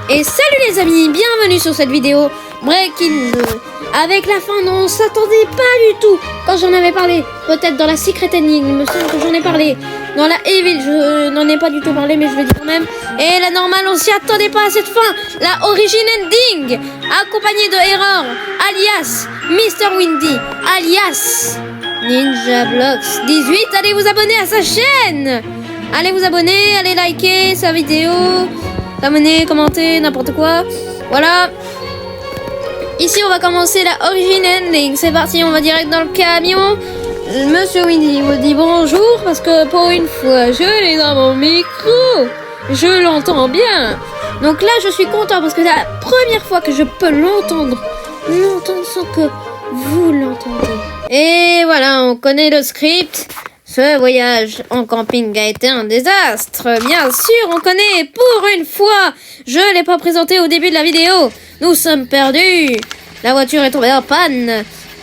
Et salut les amis, bienvenue sur cette vidéo Breaking 2. Avec la fin, on s'attendait pas du tout. Quand j'en avais parlé, peut-être dans la Secret Ending, il me semble que j'en ai parlé. Dans la Evil, je n'en ai pas du tout parlé, mais je le dis quand même. Et la normale, on s'y attendait pas à cette fin. La Origin Ending, accompagnée de Error, alias Mr. Windy, alias Ninja Blocks 18. Allez vous abonner à sa chaîne. Allez vous abonner, allez liker sa vidéo. Abonner, commenter, n'importe quoi. Voilà. Ici, on va commencer la Origin Ending. C'est parti, on va direct dans le camion. Monsieur Windy vous dit bonjour parce que pour une fois, je l'ai dans mon micro. Je l'entends bien. Donc là, je suis content parce que c'est la première fois que je peux l'entendre sans que vous l'entendez. Et voilà, on connaît le script. Ce voyage en camping a été un désastre. Bien sûr, on connaît. Pour une fois, je l'ai pas présenté au début de la vidéo. Nous sommes perdus. La voiture est tombée en panne.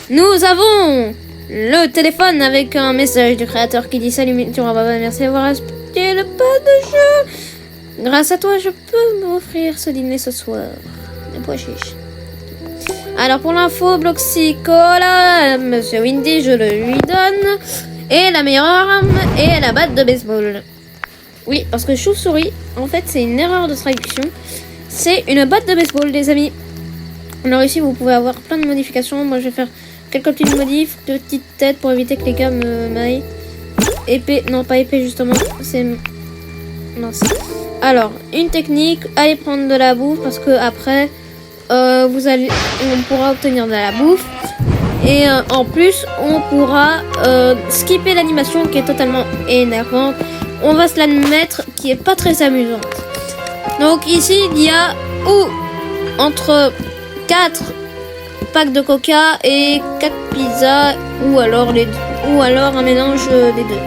Nous avons le téléphone avec un message du créateur qui dit salut, merci d'avoir respecté le pas de jeu. Grâce à toi, je peux m'offrir ce dîner ce soir. Des pois chiches. Alors pour l'info, Bloxy Cola, Monsieur Windy, je le lui donne. Et la meilleure arme est la batte de baseball. Oui, parce que chauve-souris, en fait, c'est une erreur de traduction. C'est une batte de baseball, les amis. Alors ici, vous pouvez avoir plein de modifications. Moi, je vais faire quelques petites modifs, de petites têtes pour éviter que les gars me maillent. Épée, non, pas épée, justement. C'est... mince. Alors, une technique, allez prendre de la bouffe, parce que après, on pourra obtenir de la bouffe. Et en plus, on pourra skipper l'animation qui est totalement énervante. On va se l'admettre, qui est pas très amusante. Donc ici, il y a entre 4 packs de coca et 4 pizzas, ou alors un mélange des deux.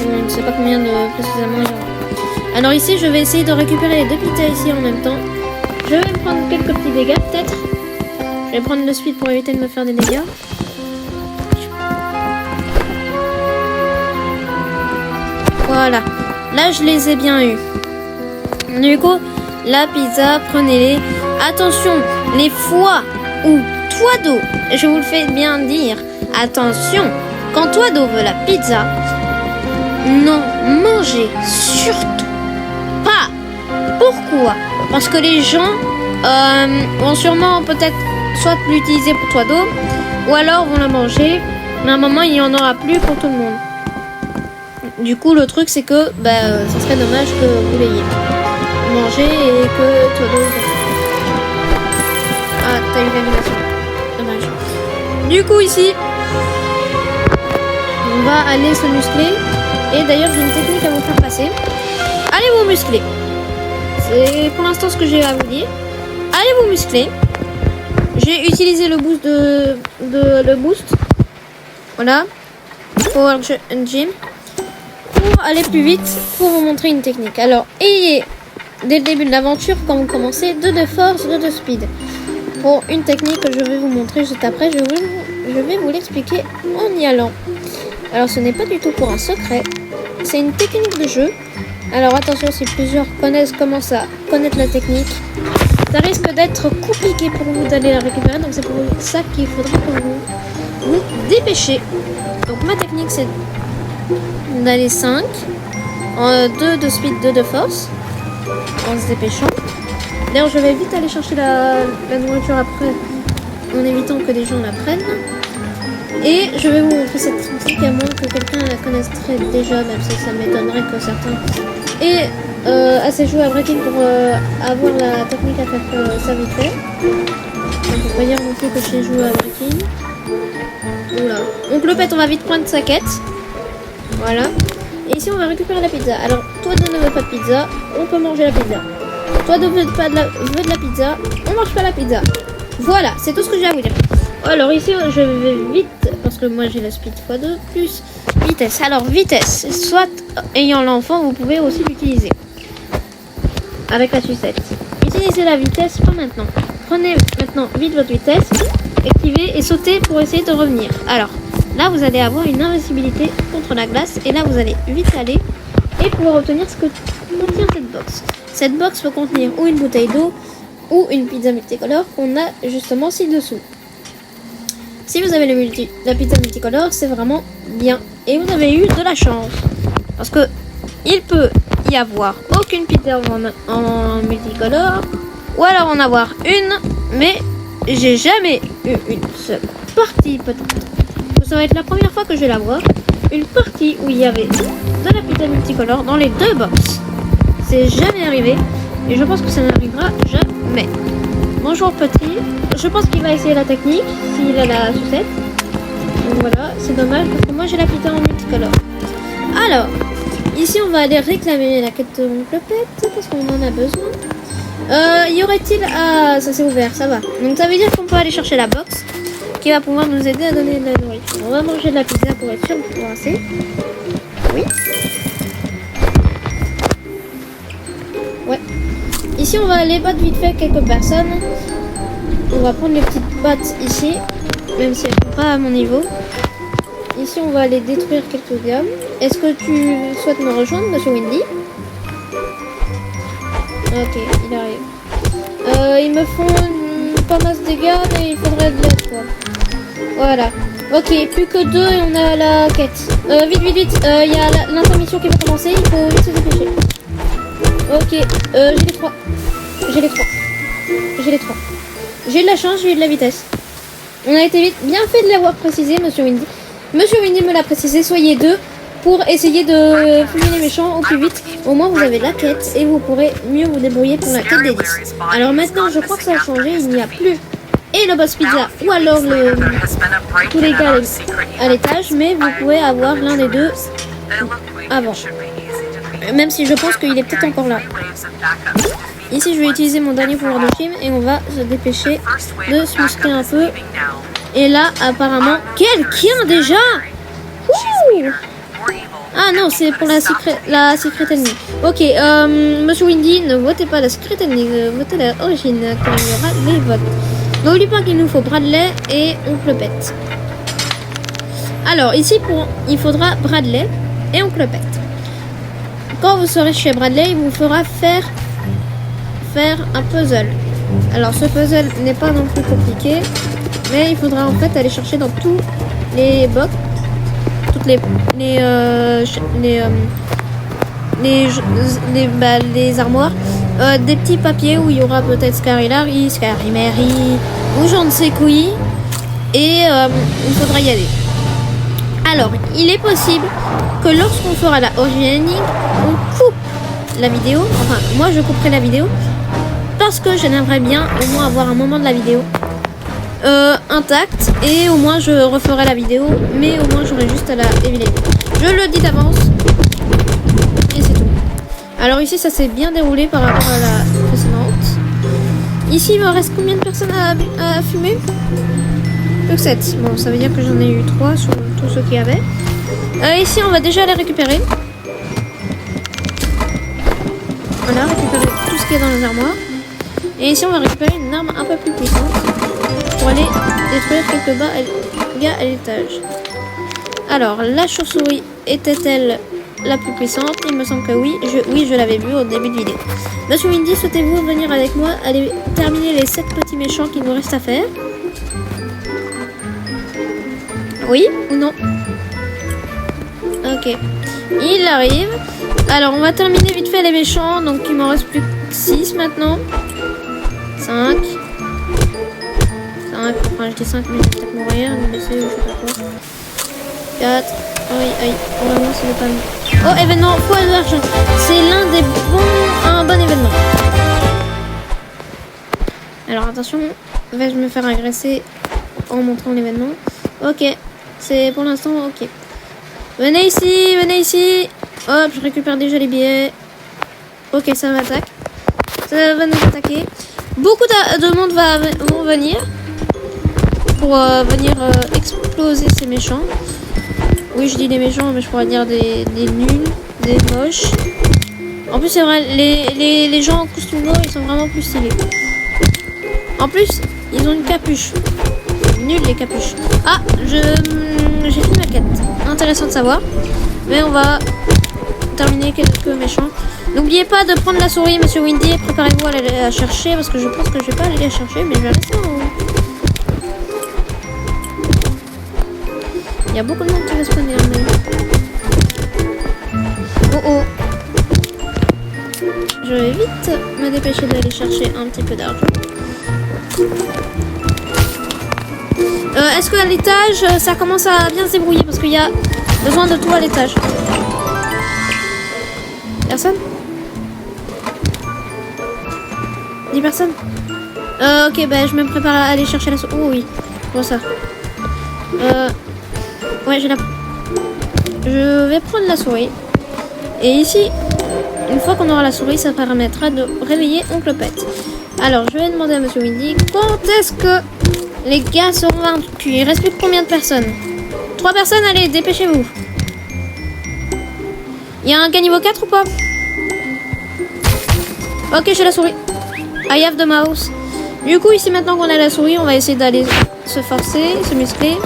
Je ne sais pas combien précisément il y aura. Alors ici, je vais essayer de récupérer les 2 pizzas ici en même temps. Je vais prendre quelques petits dégâts peut-être. Je vais prendre le speed pour éviter de me faire des dégâts. Voilà. Là, je les ai bien eus. Du coup, la pizza, prenez-les. Attention, les foies ou toit d'eau, je vous le fais bien dire. Attention, quand toit d'eau veut la pizza, non, mangez surtout pas. Pourquoi? Parce que les gens vont sûrement peut-être soit l'utiliser pour toit d'eau, ou alors vont la manger, mais à un moment il n'y en aura plus pour tout le monde. Du coup le truc c'est que ça serait dommage que vous l'ayez mangé et que toit d'eau... Ah, t'as eu l'animation. Dommage. Du coup ici, on va aller se muscler. Et d'ailleurs j'ai une technique à vous faire passer. Allez vous muscler. C'est pour l'instant ce que j'ai à vous dire. Allez vous muscler. J'ai utilisé le boost le boost. Voilà. Power Gym. Pour aller plus vite, pour vous montrer une technique. Alors, ayez dès le début de l'aventure, quand vous commencez, 2 de force, 2 de speed. Pour une technique que je vais vous montrer juste après, je vais vous l'expliquer en y allant. Alors, ce n'est pas du tout pour un secret. C'est une technique de jeu. Alors, attention, si plusieurs commencent à connaître la technique, ça risque d'être compliqué pour vous d'aller la récupérer, donc c'est pour ça qu'il faudra que vous dépêchez. Donc ma technique c'est d'aller 5, 2 de speed, 2 de force, en se dépêchant. D'ailleurs je vais vite aller chercher la nourriture après, en évitant que des gens la prennent. Et je vais vous montrer cette technique à moins que quelqu'un la connaisse déjà, même si ça m'étonnerait que certains aient assez joué à Breaking pour avoir la technique à faire ça vite fait. On peut pas dire non plus que j'ai joué à Breaking. Oula. Donc le pet, on va vite prendre sa quête. Voilà. Et ici on va récupérer la pizza. Alors toi ne veux pas de pizza, on peut manger la pizza. Toi ne veux pas de la pizza, on mange pas la pizza. Voilà, c'est tout ce que j'ai à vous dire. Alors ici je vais vite parce que moi j'ai la speed x2 plus vitesse. Alors vitesse, soit ayant l'enfant vous pouvez aussi l'utiliser avec la sucette. Utilisez la vitesse pas maintenant. Prenez maintenant vite votre vitesse, activez et sautez pour essayer de revenir. Alors là vous allez avoir une invincibilité contre la glace et là vous allez vite aller et pouvoir obtenir ce que contient cette box. Cette box peut contenir ou une bouteille d'eau ou une pizza multicolore qu'on a justement ci-dessous. Si vous avez la pizza multicolore, c'est vraiment bien. Et vous avez eu de la chance. Parce que il peut y avoir aucune pizza en multicolore. Ou alors en avoir une. Mais j'ai jamais eu une seule partie peut-être. Ça va être la première fois que je vais la voir. Une partie où il y avait de la pizza multicolore dans les deux box. C'est jamais arrivé. Et je pense que ça n'arrivera jamais. Bonjour petit. Je pense qu'il va essayer la technique s'il a la sucette. Donc voilà, c'est dommage parce que moi j'ai la pizza en multicolore. Alors, ici on va aller réclamer la quête de clopette parce qu'on en a besoin. Y aurait-il... Ah, ça s'est ouvert, ça va. Donc ça veut dire qu'on peut aller chercher la box qui va pouvoir nous aider à donner de la nourriture. On va manger de la pizza pour être sûr de pouvoir assez. Oui. Ouais. Ici on va aller battre vite fait quelques personnes. On va prendre les petites pattes ici, même si elles ne sont pas à mon niveau. Ici on va aller détruire quelques gars. Est-ce que tu souhaites me rejoindre, monsieur Windy? Ok, il arrive. Ils me font pas mal de dégâts, mais il faudrait de l'aide quoi. Voilà. Ok, plus que 2 et on a la quête. Vite. Il y a l'intermission qui va commencer, il faut vite se dépêcher. Ok, j'ai les 3. J'ai de la chance, j'ai eu de la vitesse. On a été vite. Bien fait de l'avoir précisé, monsieur Windy. Monsieur Windy me l'a précisé, soyez 2 pour essayer de fumer les méchants au plus vite. Au moins vous avez la quête et vous pourrez mieux vous débrouiller pour la quête des 10. Alors maintenant je crois que ça a changé, il n'y a plus et le boss pizza ou alors tous les gars à l'étage, mais vous pouvez avoir l'un des deux avant. Même si je pense qu'il est peut-être encore là. Ici je vais utiliser mon dernier pouvoir de film et on va se dépêcher de se muscler un peu. Et là apparemment quelqu'un déjà. Ouh. Ah non, c'est pour la secret ennemie. Ok, monsieur Windy, ne votez pas la secret ennemie, votez la origine, quand il y aura les votes. N'oubliez pas qu'il nous faut Bradley et Oncle Pet. Alors, ici, il faudra Bradley et Oncle Pet. Quand vous serez chez Bradley, il vous fera faire un puzzle. Alors, ce puzzle n'est pas non plus compliqué, mais il faudra en fait aller chercher dans tous les box. Toutes les armoires, des petits papiers où il y aura peut-être Scary Larry, Scary Mary ou je ne sais qui, et il faudra y aller. Alors, il est possible que lorsqu'on fera la origine, on coupe la vidéo. Enfin, moi je couperai la vidéo parce que j'aimerais bien au moins avoir un moment de la vidéo intact et au moins je referai la vidéo, mais au moins j'aurai juste à la évaluer. Je le dis d'avance et c'est tout. Alors ici ça s'est bien déroulé par rapport à la précédente. Ici il me reste combien de personnes à fumer? Plus que 7. Bon, ça veut dire que j'en ai eu 3 sur tous ceux qu'il y avait. Ici on va déjà les récupérer. Voilà, récupérer tout ce qui est dans les armoires. Et ici on va récupérer une arme un peu plus puissante pour aller détruire quelques gars à l'étage. Alors, la chauve-souris était-elle la plus puissante? Il me semble que oui. Oui, je l'avais vu au début de vidéo. Monsieur Windy, souhaitez-vous venir avec moi aller terminer les 7 petits méchants qu'il nous reste à faire? Oui ou non? Ok. Il arrive. Alors, on va terminer vite fait les méchants. Donc, il m'en reste plus que 6 maintenant. 5. Enfin, je dis 5, mais je vais peut-être mourir, me blesser, je sais pas quoi. 4. Aïe. Vraiment, c'est le panneau. Oh, événement, poids d'argent. C'est un bon événement. Alors, attention. Vais-je me faire agresser en montrant l'événement? Ok. C'est pour l'instant, ok. Venez ici. Hop, je récupère déjà les billets. Ok, ça m'attaque. Ça va nous attaquer. Beaucoup de monde vont venir pour venir exploser ces méchants. Oui, je dis les méchants, mais je pourrais dire des nuls, des moches. En plus, c'est vrai, les gens en costume noir, ils sont vraiment plus stylés. En plus, ils ont une capuche. Nul les capuches. Ah, j'ai fait ma quête. Intéressant de savoir. Mais on va terminer quelques méchants. N'oubliez pas de prendre la souris, monsieur Windy, et préparez-vous à aller la chercher, parce que je pense que je vais pas aller la chercher, mais je vais laisser en haut. Il y a beaucoup de monde qui va spawner, mais... Oh oh. Je vais vite me dépêcher d'aller chercher un petit peu d'argent. Est-ce qu'à l'étage, ça commence à bien se débrouiller? Parce qu'il y a besoin de tout à l'étage. Personne? 10 personnes? Ok, ben je me prépare à aller chercher la souris. Oh oui, bon ça. Ouais, j'ai la... Je vais prendre la souris. Et ici, une fois qu'on aura la souris, ça permettra de réveiller Oncle Pet. Alors, je vais demander à monsieur Windy, quand est-ce que les gars seront vaincus? Il reste plus que combien de personnes? 3 personnes, allez, dépêchez-vous. Il y a un gars niveau 4 ou pas? Ok, j'ai la souris. I have the mouse. Du coup, ici, maintenant qu'on a la souris, on va essayer d'aller se forcer, se muscler.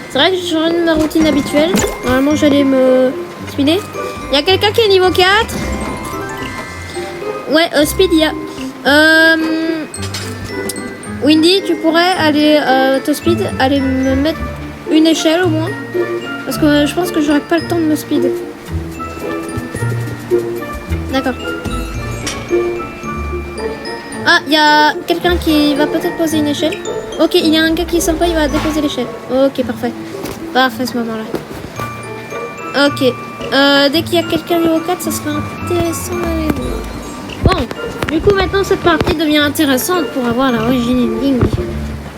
C'est vrai que je change ma routine habituelle. Normalement, j'allais me speeder. Il y a quelqu'un qui est niveau 4. Ouais, speed, il y a... Windy, tu pourrais aller te speed, aller me mettre une échelle au moins. Parce que je pense que j'aurai pas le temps de me speed. D'accord. Ah, il y a quelqu'un qui va peut-être poser une échelle. Ok, il y a un gars qui est sympa, il va déposer l'échelle. Ok, parfait. Parfait ce moment-là. Ok. Dès qu'il y a quelqu'un niveau 4, ça sera intéressant d'aller voir. Bon, du coup maintenant cette partie devient intéressante pour avoir la origine Link.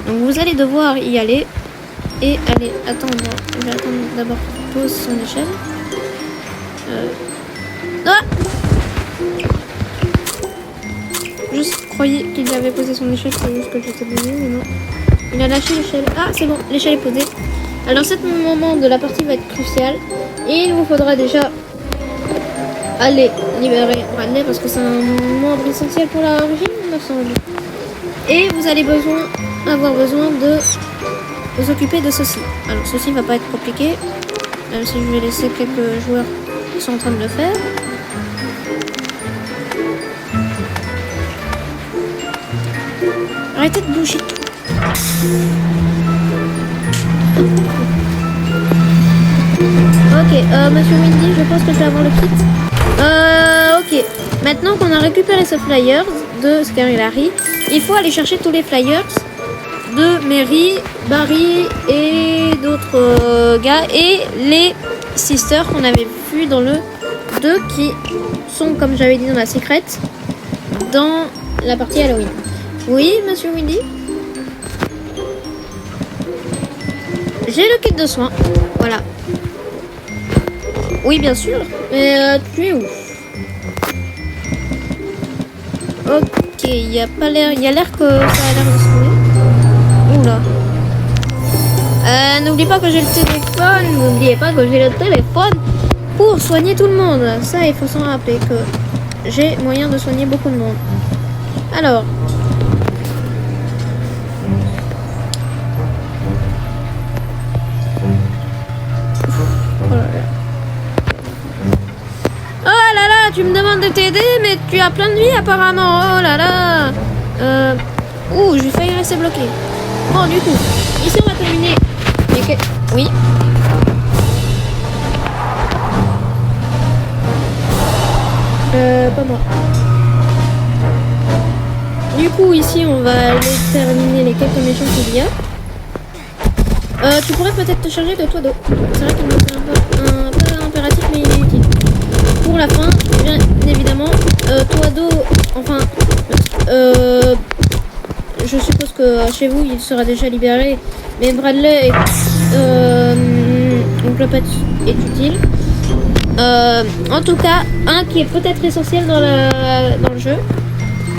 Donc vous allez devoir y aller et aller attendre. Je vais attendre d'abord qu'il pose son échelle. Ah, je croyais qu'il avait posé son échelle, c'est juste que j'étais donné, mais non. Il a lâché l'échelle. Ah, c'est bon, l'échelle est posée. Alors, ce moment de la partie va être crucial. Et il vous faudra déjà aller libérer Bradley parce que c'est un membre essentiel pour la origine, il me semble. Et vous allez avoir besoin de vous occuper de ceci. Alors, ceci va pas être compliqué, même si je vais laisser quelques joueurs qui sont en train de le faire. Arrêtez de bouger. Ok, monsieur Windy, je pense que je vais avoir le kit. Ok, maintenant qu'on a récupéré ce flyer de Scary Larry, il faut aller chercher tous les flyers de Mary, Barry et d'autres gars et les sisters qu'on avait vus dans le 2 qui sont, comme j'avais dit, dans la secret dans la partie Halloween. Oui, monsieur Windy? J'ai le kit de soins, voilà. Oui, bien sûr, mais tu es où? Ok, il y a pas l'air, il y a l'air que ça a l'air de se trouver. Oula. N'oublie pas que j'ai le téléphone, n'oubliez pas que j'ai le téléphone pour soigner tout le monde. Ça, il faut s'en rappeler que j'ai moyen de soigner beaucoup de monde. Alors. Tu me demandes de t'aider, mais tu as plein de vie apparemment. Oh là là. Ouh, j'ai failli rester bloqué. Bon, du coup, ici on va terminer. Oui. Pas moi. Du coup, ici on va aller terminer les quelques méchants qu'il y a. Tu pourrais peut-être te charger de toi d'eau. C'est vrai qu'il me fait un peu impératif, mais il est utile. Pour la fin, bien évidemment, Toado, enfin, je suppose que chez vous il sera déjà libéré, mais Bradley donc le pet est utile. En tout cas, un qui est peut-être essentiel dans le jeu,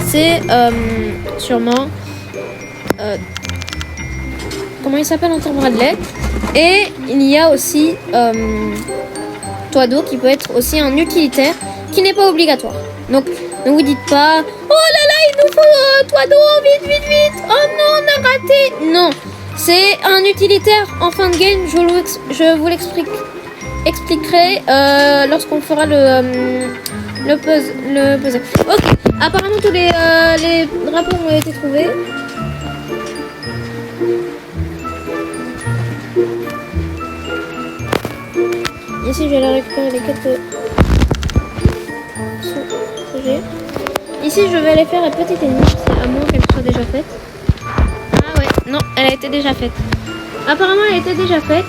c'est sûrement comment il s'appelle encore Bradley, et il y a aussi Toado qui peut être aussi un utilitaire qui n'est pas obligatoire. Donc ne vous dites pas oh là là il nous faut Toado, vite vite vite, oh non on a raté. Non, c'est un utilitaire en fin de game. Je vous l'expliquerai lorsqu'on fera le puzzle. Ok, apparemment tous les drapeaux ont été trouvés. Ici, je vais aller récupérer les quêtes que j'ai. Ici, je vais aller faire la petite énigme, à moins qu'elle soit déjà faite. Ah ouais, non, elle a été déjà faite. Apparemment, elle était déjà faite.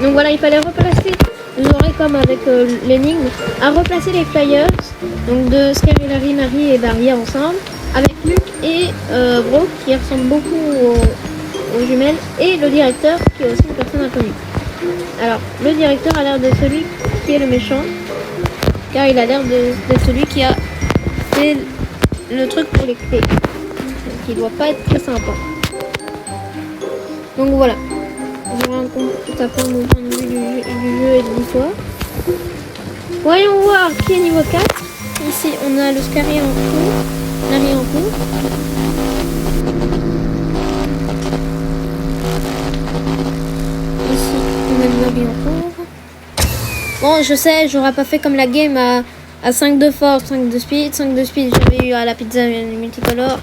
Donc voilà, il fallait replacer, vous aurez comme avec l'énigme, à replacer les flyers donc de Scary Larry, Marie et Barry ensemble, avec Luke et Brooke qui ressemblent beaucoup aux jumelles, et le directeur qui est aussi une personne inconnue. Alors, le directeur a l'air de celui qui est le méchant, car il a l'air de celui qui a fait le truc pour les clés, donc il doit pas être très sympa. Donc voilà, je rends compte à part mon point de vue du jeu et de l'histoire. Voyons voir qui est niveau 4. Ici on a le Scary en cours, Larry en cours. Ici on a le Larry en cours. Bon, je sais, j'aurais pas fait comme la game à 5 de force, 5 de speed. 5 de speed, j'avais eu à la pizza multicolore.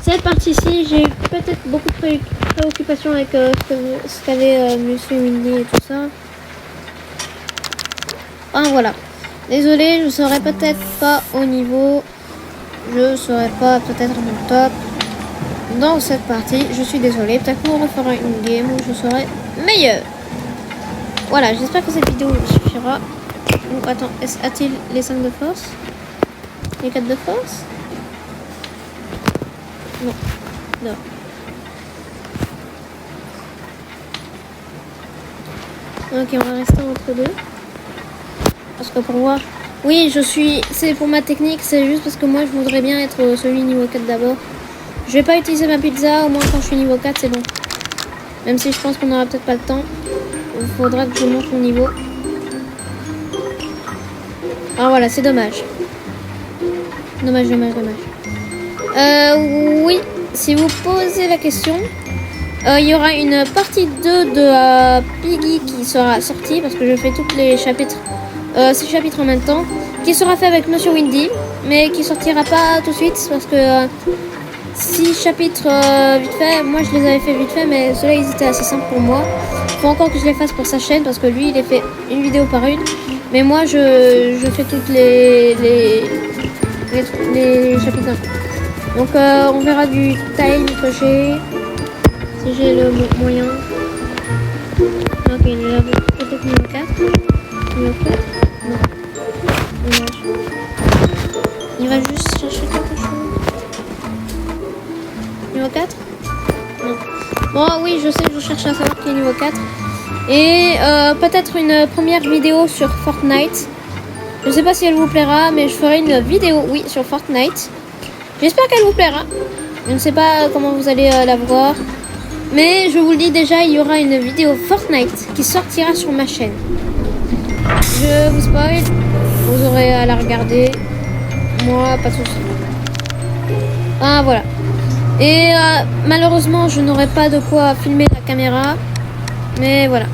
Cette partie-ci, j'ai eu peut-être beaucoup de préoccupations avec ce qu'avait Monsieur Windy et tout ça. Ah voilà. Désolé, je serai peut-être pas au niveau. Je serai pas peut-être à mon top dans cette partie. Je suis désolée. Peut-être qu'on refera une game où je serai meilleur. Voilà, j'espère que cette vidéo suffira. Oh, attends, a-t-il les 5 de force? Les 4 de force? Non. Non. Ok, on va rester entre deux. Parce que pour voir... Oui, c'est pour ma technique, c'est juste parce que moi je voudrais bien être celui niveau 4 d'abord. Je vais pas utiliser ma pizza, au moins quand je suis niveau 4 c'est bon. Même si je pense qu'on n'aura peut-être pas le temps. Il faudra que je monte mon niveau. Ah voilà, c'est dommage. Dommage. Oui, si vous posez la question, il y aura une partie 2 de Piggy qui sera sortie, parce que je fais tous les chapitres, 6 chapitres en même temps, qui sera fait avec Monsieur Windy, mais qui sortira pas tout de suite, parce que 6 chapitres vite fait, moi je les avais fait vite fait, mais ceux-là ils étaient assez simples pour moi. Faut encore que je les fasse pour sa chaîne, parce que lui il les fait une vidéo par une, mais moi je fais toutes les chapitres. Donc on verra du time que j'ai, si j'ai le moyen. Ok, il est peut-être niveau 4. Niveau 4 ? Non. Dommage. Il va juste chercher quelque chose. Niveau 4 ? Non. Bon oui, je sais, je cherche à savoir qui est niveau 4. Et peut-être une première vidéo sur Fortnite. Je sais pas si elle vous plaira, mais je ferai une vidéo, oui, sur Fortnite. J'espère qu'elle vous plaira. Je ne sais pas comment vous allez la voir. Mais je vous le dis déjà, il y aura une vidéo Fortnite qui sortira sur ma chaîne. Je vous spoil. Vous aurez à la regarder. Moi, pas de soucis. Ah, voilà. Et malheureusement, je n'aurai pas de quoi filmer la caméra. Mais voilà.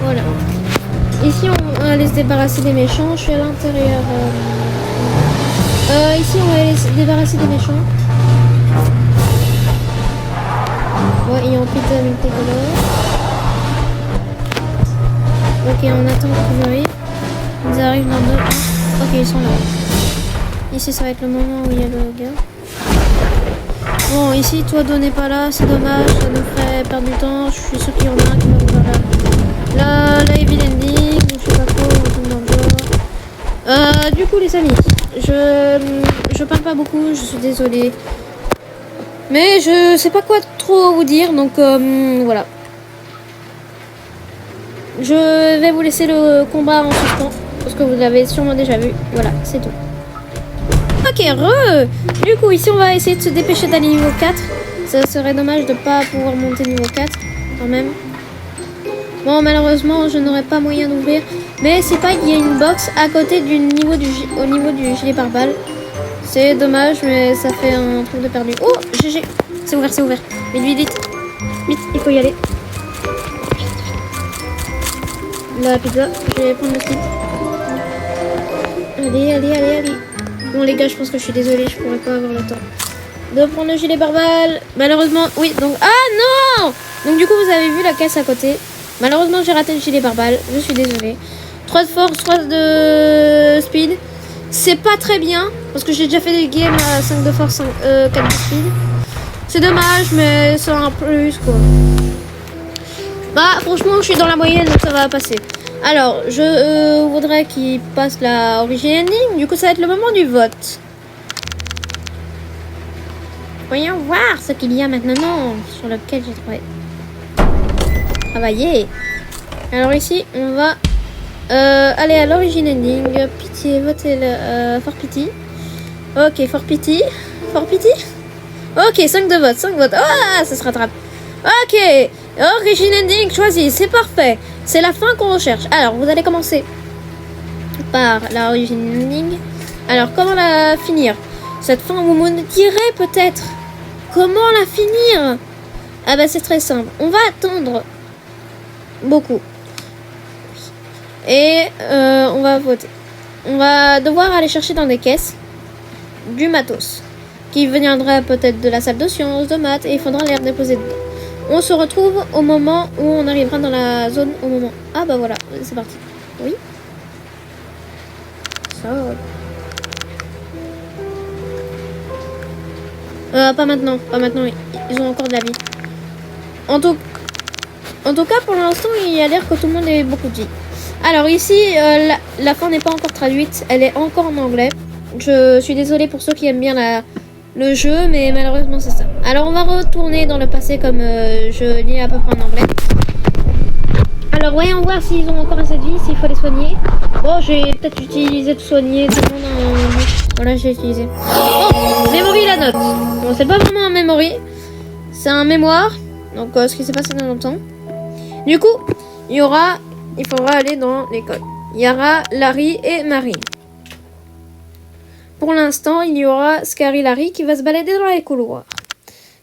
Voilà. Ici, on va aller se débarrasser des méchants. Je suis à l'intérieur. Ici, on va aller se débarrasser des méchants. Ouais, ils ont pizza multicolore. Ok, on attend qu'ils arrivent. Ils arrivent dans deux. Ok, ils sont là. Ici, ça va être le moment où il y a le gars. Bon, ici, toi, n'est pas là. C'est dommage. Ça nous ferait perdre du temps. Je suis sûr qu'il y en a un qui va vous faire la Evil Ending. Je sais pas quoi. On tombe dans le genre. Du coup, les amis, je parle pas beaucoup. Je suis désolée. Mais je sais pas quoi trop vous dire. Donc, voilà. Je vais vous laisser le combat en suspens, parce que vous l'avez sûrement déjà vu. Voilà, c'est tout. Ok, du coup, ici, on va essayer de se dépêcher d'aller niveau 4. Ça serait dommage de ne pas pouvoir monter niveau 4, quand même. Bon, malheureusement, je n'aurai pas moyen d'ouvrir. Mais c'est pas qu'il y a une box à côté au niveau du gilet pare-balles. C'est dommage, mais ça fait un truc de perdu. Oh, GG. C'est ouvert, c'est ouvert. Vite, vite, vite. Vite, il faut y aller. La pizza, je vais prendre le slip. Allez, allez, allez, allez. Bon les gars, je pense que je suis désolée, je pourrais pas avoir le temps de prendre le gilet pare-balles. Malheureusement, oui, donc... Ah non! Donc du coup, vous avez vu la caisse à côté. Malheureusement, j'ai raté le gilet pare-balles. Je suis désolée. 3 de force, 3 de speed. C'est pas très bien, parce que j'ai déjà fait des games à 5 de force, 4 de speed. C'est dommage, mais c'est un plus, quoi. Bah, franchement, je suis dans la moyenne, donc ça va passer. Alors, je voudrais qu'il passe la origin ending. Du coup, ça va être le moment du vote. Voyons voir ce qu'il y a maintenant sur lequel j'ai travaillé. Alors ici, on va aller à l'origin ending. Pitié, votez le for pity. Ok, for pity. For pity. Ok, 5 de vote, 5 votes. Ah, ça se rattrape. Ok, origin ending choisi, c'est parfait. C'est la fin qu'on recherche. Alors, vous allez commencer par la origin ending. Alors, comment la finir? Cette fin, vous me direz peut-être. Comment la finir? Ah bah, c'est très simple. On va attendre beaucoup. Et on va voter. On va devoir aller chercher dans des caisses du matos qui viendra peut-être de la salle de sciences, de maths, et il faudra les redéposer dedans. On se retrouve au moment où on arrivera dans la zone au moment. Ah bah voilà, c'est parti. Oui. Ça. Pas maintenant, pas maintenant. Ils ont encore de la vie. En tout cas, pour l'instant, il y a l'air que tout le monde ait beaucoup de vie. Alors ici, la fin n'est pas encore traduite. Elle est encore en anglais. Je suis désolée pour ceux qui aiment bien le jeu, mais malheureusement c'est ça. Alors on va retourner dans le passé comme je lis à peu près en anglais. Alors voyons voir s'ils ont encore assez de vie, s'il faut les soigner. Bon, j'ai peut-être utilisé de soigner tout le monde. Voilà, j'ai utilisé. Oh, memory la note. Bon, c'est pas vraiment un memory, c'est un mémoire. Donc ce qui s'est passé dans longtemps. Du coup, il faudra aller dans l'école. Il y aura Larry et Marie. Pour l'instant, il y aura Scary Larry qui va se balader dans les couloirs.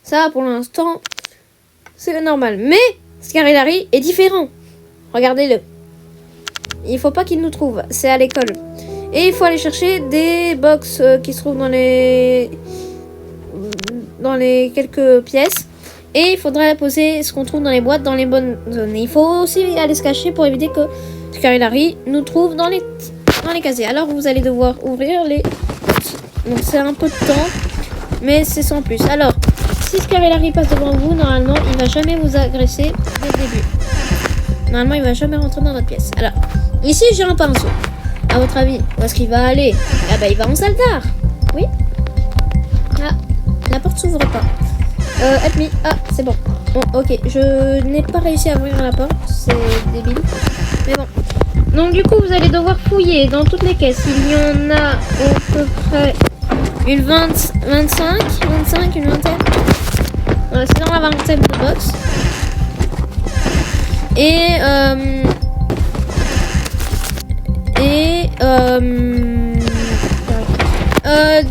Ça, pour l'instant, c'est normal. Mais Scary Larry est différent. Regardez-le. Il faut pas qu'il nous trouve. C'est à l'école. Et il faut aller chercher des box qui se trouvent dans les quelques pièces. Et il faudra poser ce qu'on trouve dans les boîtes dans les bonnes zones. Et il faut aussi aller se cacher pour éviter que Scary Larry nous trouve dans les casiers. Alors vous allez devoir ouvrir les... Donc c'est un peu de temps, mais c'est sans plus. Alors, si Scary Larry passe devant vous, normalement, il va jamais vous agresser dès le début. Normalement, il va jamais rentrer dans notre pièce. Alors, ici, j'ai un pinceau. À votre avis, où est-ce qu'il va aller? Ah bah, il va en salle d'art. Oui. Ah, la porte s'ouvre pas. Help me. Ah, c'est bon. Bon, ok. Je n'ai pas réussi à ouvrir la porte. C'est débile. Mais bon. Donc, du coup, vous allez devoir fouiller dans toutes les caisses. Il y en a à peu près une 25, une vingtaine. Voilà, c'est dans la vingtaine de box.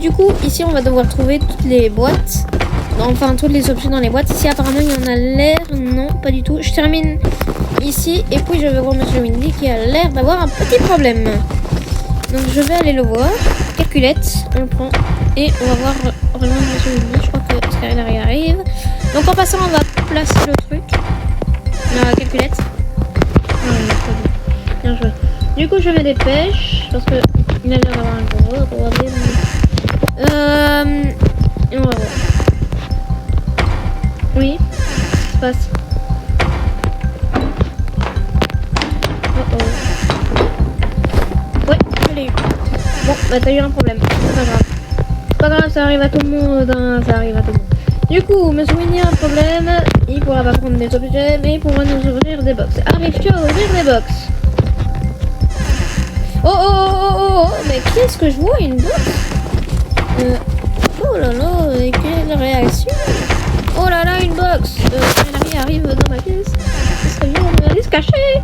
Du coup, ici, on va devoir trouver toutes les boîtes. Enfin, tous les objets dans les boîtes. Ici, apparemment, il y en a l'air. Non, pas du tout. Je termine ici. Et puis, je vais voir Monsieur Windy qui a l'air d'avoir un petit problème. Donc, je vais aller le voir. Calculette, on le prend. Et on va voir vraiment Monsieur Windy. Je crois que Scary Larry arrive. Donc, en passant, on va placer le truc. La calculette. Bien joué. Du coup, je me dépêche. Parce que il a l'air d'avoir un gros problème. Et on va voir. Oui, ça se passe. Oh oh. Ouais, je l'ai eu. Bon, bah t'as eu un problème. C'est pas grave. C'est pas grave, ça arrive à tout le monde. Hein, ça arrive à tout le monde. Du coup, Monsieur Winnie a un problème. Il pourra pas prendre des objets, mais il pourra nous ouvrir des box. Arrives-tu à ouvrir des box? Oh oh oh oh oh oh. Mais qu'est-ce que je vois? Une box? Oh là là, quelle réaction! Oh là là, une box! Scary Larry arrive dans ma pièce. Ce serait bien d'aller se cacher!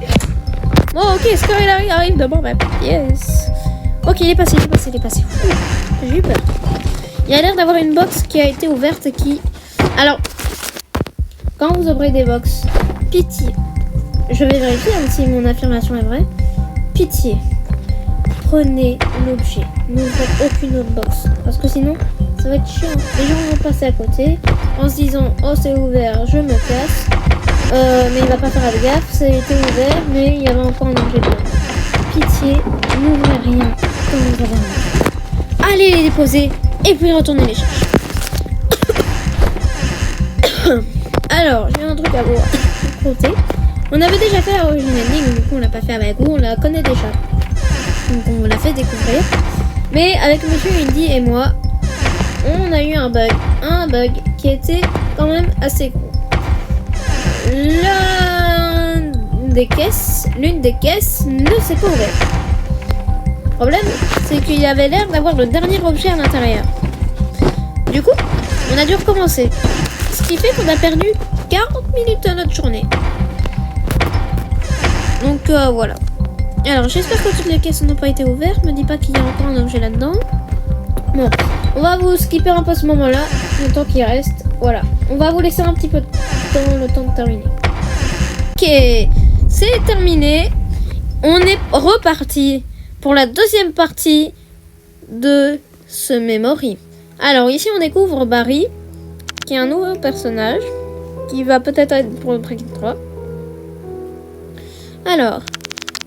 Bon, ok, Scary Larry arrive dans ma pièce. Ok, il est passé. Ouh, j'ai eu peur. Il y a l'air d'avoir une box qui a été ouverte qui... Alors, quand vous ouvrez des box, pitié. Je vais vérifier si mon affirmation est vraie. Pitié. Prenez l'objet. N'ouvrez aucune autre box. Parce que sinon, ça va être chiant. Les gens vont passer à côté en se disant « Oh, c'est ouvert, je me casse. » Mais il va pas faire gaffe. Ça a été ouvert, mais il y avait encore un objet dedans. Pitié, n'ouvrez rien quand vous avez un. Allez les déposer et puis retournez les chercher. Alors, j'ai un truc à vous raconter. On avait déjà fait la origine ending, du coup on l'a pas fait avec vous, on la connaît déjà. Donc on l'a fait découvrir. Mais avec Monsieur Indy et moi, on a eu un bug. Un bug qui était quand même assez gros. L'une des caisses ne s'est pas ouverte. Le problème, c'est qu'il y avait l'air d'avoir le dernier objet à l'intérieur. Du coup, on a dû recommencer. Ce qui fait qu'on a perdu 40 minutes de notre journée. Donc voilà. Alors j'espère que toutes les caisses n'ont pas été ouvertes. Me dis pas qu'il y a encore un objet là-dedans. Bon, on va vous skipper un peu ce moment-là, le temps qui reste. Voilà, on va vous laisser un petit peu de temps, le temps de terminer. Ok, c'est terminé. On est reparti pour la deuxième partie de ce memory. Alors ici on découvre Barry, qui est un nouveau personnage, qui va peut-être être pour le Breaking 3. Alors,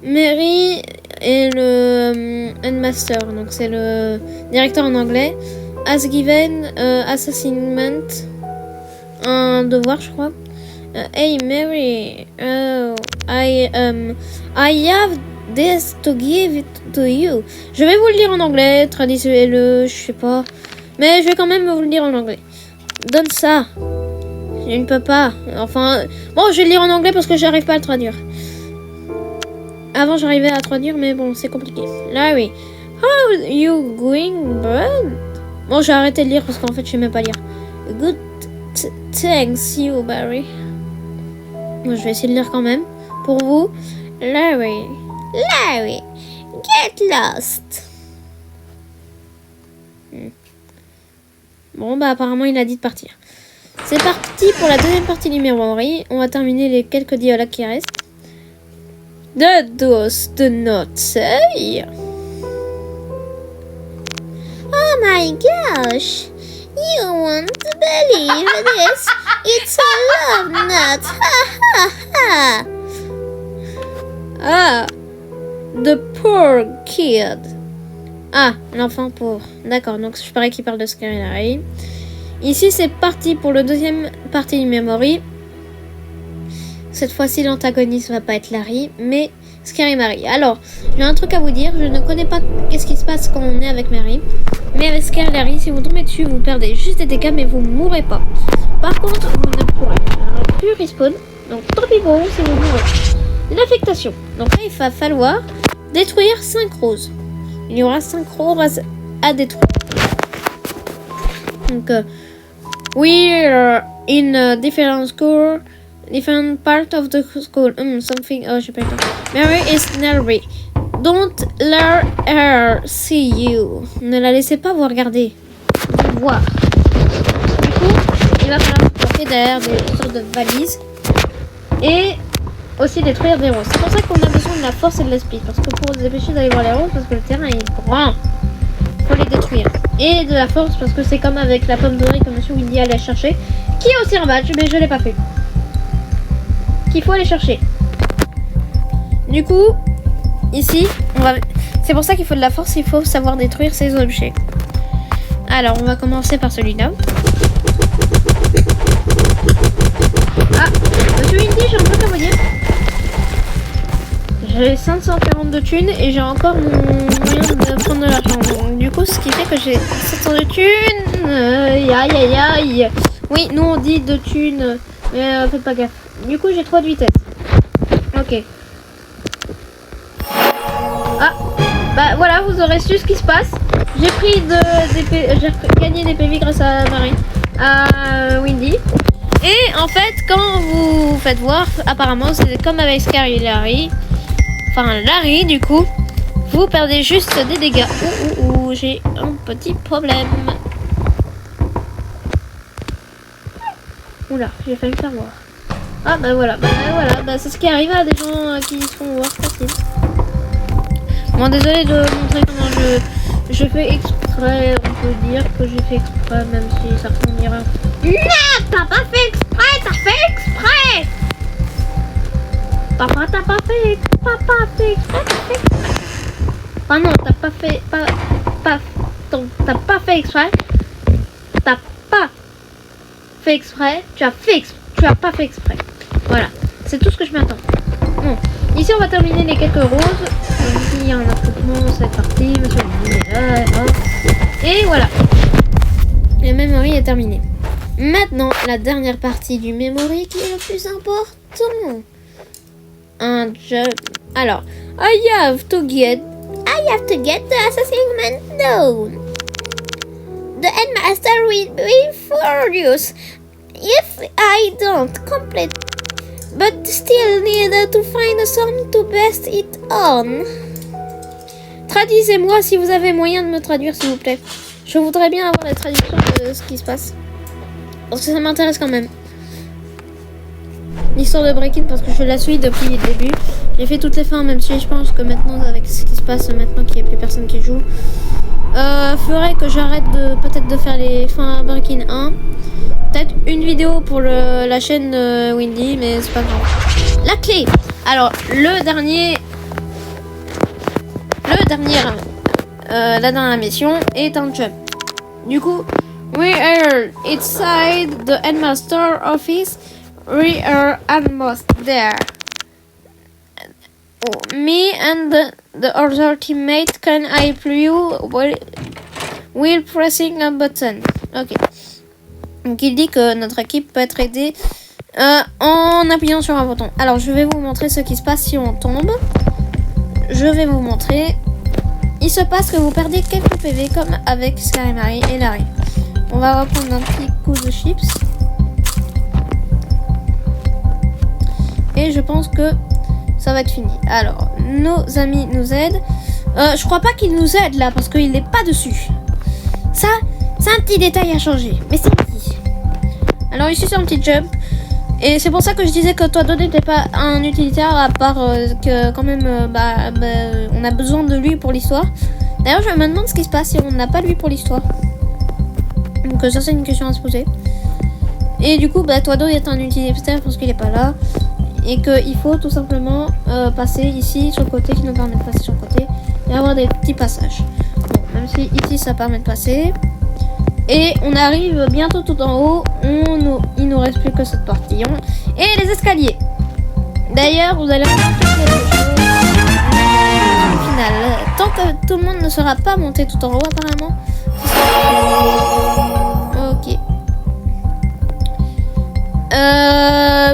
Mary est le headmaster, donc c'est le directeur en anglais. Has given assignment, un devoir je crois. Hey Mary, I have this to give it to you. Je vais vous le lire en anglais, traduisez-le, je sais pas. Mais je vais quand même vous le lire en anglais. Donne ça. Je ne peux pas. Enfin, bon, je vais le lire en anglais parce que j'arrive pas à le traduire. Avant, j'arrivais à traduire, mais bon, c'est compliqué. Larry, how are you going, bud? Bon, j'ai arrêté de lire parce qu'en fait, je sais même pas lire. Good thanks, you, Barry. Bon, je vais essayer de lire quand même. Pour vous, Larry, get lost. Bon, bah apparemment, il a dit de partir. C'est parti pour la deuxième partie du memory. On va terminer les quelques dialogues qui restent. That does not say. Oh my gosh. You won't believe this. It's a love knot. Ha ha ha. Ah. The poor kid. Ah, l'enfant pauvre. D'accord, donc je parie qu'il parle de Scary Larry. Ici, c'est parti pour le deuxième partie du memory. Cette fois-ci, l'antagoniste va pas être Larry, mais Scary Mary. Alors, j'ai un truc à vous dire. Je ne connais pas qu'est-ce qui se passe quand on est avec Mary. Mais avec Scary Larry, si vous tombez dessus, vous perdez juste des dégâts, mais vous mourrez pas. Par contre, vous ne pourrez plus respawn. Donc, tant pis pour vous si vous mourrez. L'affectation. Donc là, il va falloir détruire 5 roses. Il y aura 5 roses à détruire. Donc, we're in a different school. Different part of the school. Something. Oh, je sais pas. Mary is nervy. Don't let her see you. Ne la laissez pas vous regarder. Vous voir. Du coup, il va falloir porter derrière des sortes de valises. Et aussi détruire des roses. C'est pour ça qu'on a besoin de la force et de l'esprit. Parce que pour se dépêcher d'aller voir les roses, parce que le terrain est grand. Faut les détruire. Et de la force, parce que c'est comme avec la pomme dorée que Monsieur Windy allait chercher. Qui est aussi un badge, mais je l'ai pas fait. Qu'il faut aller chercher. Du coup, ici, c'est pour ça qu'il faut de la force, il faut savoir détruire ces objets. Alors, on va commencer par celui-là. Ah, Monsieur Windy, j'ai un truc à vous dire. J'ai 542 thunes et j'ai encore mon moyen de prendre de l'argent. Donc, du coup, ce qui fait que j'ai 700 de thunes. Aïe, aïe, aïe. Oui, nous on dit de thunes, mais faites pas gaffe. Du coup, j'ai 3 de vitesse. Ok. Ah, bah voilà, vous aurez su ce qui se passe. J'ai gagné des PV grâce à Marie, à Windy. Et en fait, quand vous faites voir, apparemment, c'est comme avec Scary Larry. Enfin, Larry, du coup, Vous perdez juste des dégâts. Ouh, j'ai un petit problème. Oula, j'ai failli me faire voir. Ah bah voilà, c'est ce qui arrive à des gens qui se font voir facile. Bon, désolé de montrer comment je fais exprès. On peut dire que j'ai fait exprès, même si certains diront non, t'as pas fait exprès, t'as fait exprès. Papa, t'as pas fait exprès, t'as fait exprès. Ah non, t'as pas fait exprès. T'as pas fait exprès. Tu as pas fait exprès. Voilà, c'est tout ce que je m'attends. Bon, ici on va terminer les quelques roses. Ici il y a un affrontement, cette partie, monsieur. Et voilà. Le memory est terminé. Maintenant, la dernière partie du memory qui est le plus important. Un job. Alors, I have to get the assessment done. The headmaster will be furious if I don't complete, but still need to find a song to base it on. Traduisez-moi si vous avez moyen de me traduire, s'il vous plaît. Je voudrais bien avoir la traduction de ce qui se passe. Parce que ça m'intéresse quand même. L'histoire de Breaking, parce que je la suis depuis le début. J'ai fait toutes les fins, même si je pense que maintenant, avec ce qui se passe, maintenant qu'il n'y a plus personne qui joue, ferait que j'arrête peut-être de faire les fins Breaking 1. Peut-être une vidéo pour la chaîne Windy, mais c'est pas grave. La clé. Alors, la dernière mission est un jump. Du coup, we are inside the headmaster office. We are almost there. Me and the other teammate can help you while pressing a button. Ok. Donc il dit que notre équipe peut être aidée en appuyant sur un bouton. Alors je vais vous montrer ce qui se passe si on tombe. Je vais vous montrer. Il se passe que vous perdez quelques PV comme avec Scary Mary et Larry. On va reprendre un petit coup de chips. Et je pense que ça va être fini. Alors, nos amis nous aident. Je crois pas qu'ils nous aident là parce qu'il n'est pas dessus. Ça, c'est un petit détail à changer. Mais c'est petit. Alors ici c'est un petit jump. Et c'est pour ça que je disais que Toado n'était pas un utilitaire à part que quand même on a besoin de lui pour l'histoire. D'ailleurs je me demande ce qui se passe si on n'a pas lui pour l'histoire. Donc ça c'est une question à se poser. Et du coup Toado est un utilitaire parce qu'il n'est pas là. Et qu'il faut tout simplement passer ici sur le côté qui nous permet de passer sur le côté. Et avoir des petits passages. Bon, même si ici ça permet de passer. Et on arrive bientôt tout en haut. Il nous reste plus que cette partie. Et les escaliers. D'ailleurs, vous allez remarquer quelque chose. Au final, tant que tout le monde ne sera pas monté tout en haut, apparemment. Ok.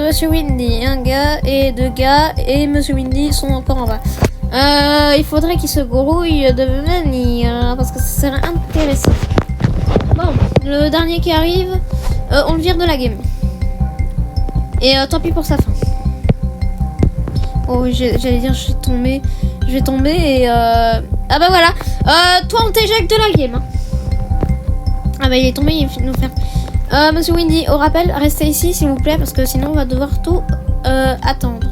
Monsieur Windy, un gars et deux gars. Et Monsieur Windy sont encore en bas. Il faudrait qu'ils se grouillent de venir. Parce que ça serait intéressant. Bon, le dernier qui arrive, on le vire de la game. Et tant pis pour sa fin. Oh, j'allais dire, je vais tomber et... Ah bah voilà. Toi, on t'éjecte de la game. Hein. Ah bah il est tombé, il nous faire... Monsieur Windy, au rappel, restez ici s'il vous plaît, parce que sinon on va devoir tout attendre.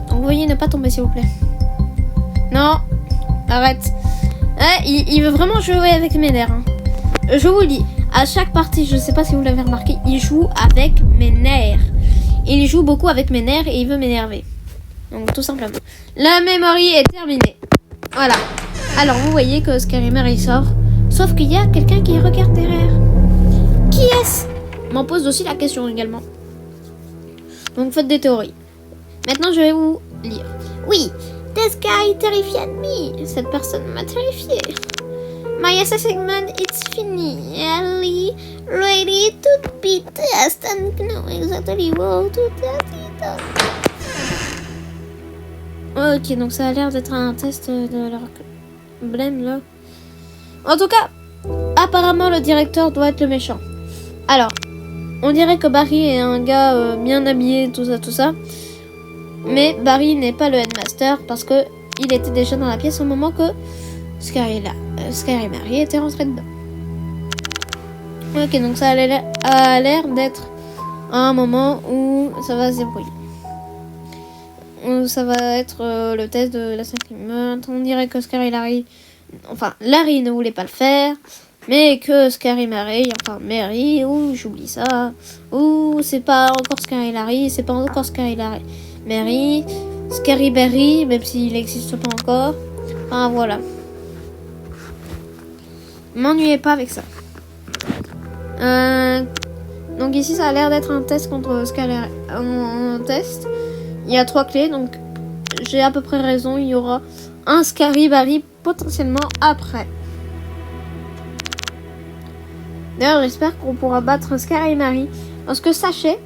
Donc veuillez ne pas tomber s'il vous plaît. Non, arrête. Il veut vraiment jouer avec mes nerfs. Hein. Je vous le dis, à chaque partie, je sais pas si vous l'avez remarqué, il joue avec mes nerfs. Il joue beaucoup avec mes nerfs et il veut m'énerver. Donc tout simplement. La memory est terminée. Voilà. Alors vous voyez que Scary Mary sort. Sauf qu'il y a quelqu'un qui regarde derrière. Qui est-ce? M'en pose aussi la question également. Donc faites des théories. Maintenant je vais vous lire. Oui, this guy terrified me. Cette personne m'a terrifié. My assessment is finally ready to be tested and know exactly what to test. Ok, donc ça a l'air d'être un test de leur blême là. En tout cas, apparemment le directeur doit être le méchant. Alors, on dirait que Barry est un gars bien habillé, tout ça. Mais Barry n'est pas le headmaster parce que il était déjà dans la pièce au moment que Scary et Mary étaient rentrés dedans. Ok, donc ça a l'air d'être un moment où ça va se débrouiller. Où ça va être le test de la 5e meurtre. On dirait que Scary et Larry... Enfin, Larry ne voulait pas le faire. Mais que Scary Mary, enfin Mary, j'oublie ça. C'est pas encore Scary Larry, c'est pas encore Scary Larry. Mary, Scary Berry, même s'il n'existe pas encore. Enfin voilà. M'ennuyez pas avec ça. Donc ici ça a l'air d'être un test contre Scary. Un test. Il y a 3 clés, donc j'ai à peu près raison. Il y aura un Scary Berry potentiellement après. D'ailleurs, j'espère qu'on pourra battre Scary Mary. Parce que sachez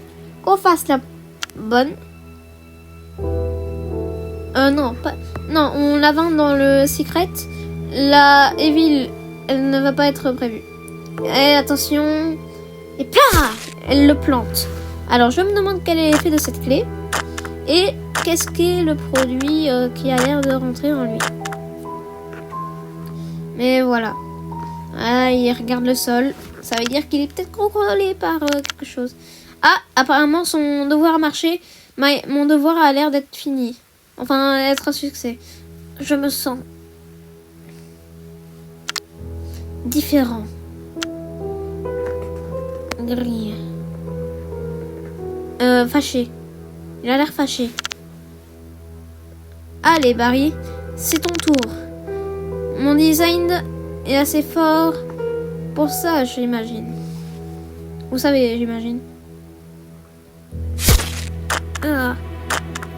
qu'on fasse la bonne. Non, pas. Non, on la vend dans le secret. La Evil, elle ne va pas être prévue. Et attention. Et plah, elle le plante. Alors, je me demande quel est l'effet de cette clé. Et qu'est-ce qu'est le produit qui a l'air de rentrer en lui. Mais voilà. Ah, il regarde le sol. Ça veut dire qu'il est peut-être contrôlé par quelque chose. Ah, apparemment son devoir a marché. Mon devoir a l'air d'être fini. Enfin, être un succès. Je me sens différent. Gris. Fâché. Il a l'air fâché. Allez, Barry, c'est ton tour. Mon design est assez fort pour ça, j'imagine. Vous savez, j'imagine. Ah.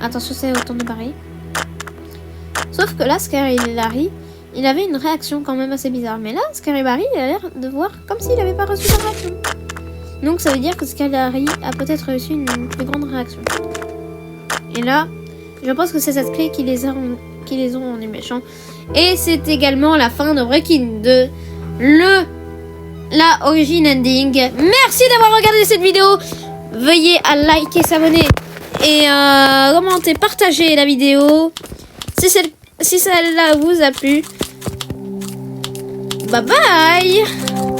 Attention, c'est au tour de Barry. Sauf que là, Scary Larry, il avait une réaction quand même assez bizarre. Mais là, Scary Barry, il a l'air de voir comme s'il n'avait pas reçu de réaction. Donc ça veut dire que Scary Larry a peut-être reçu une plus grande réaction. Et là, je pense que c'est cette clé qui les ont rendus méchants. Et c'est également la fin de Breaking 2. La origin ending. Merci d'avoir regardé cette vidéo. Veuillez à liker, s'abonner et commenter, partager la vidéo. Si celle-là vous a plu. Bye bye.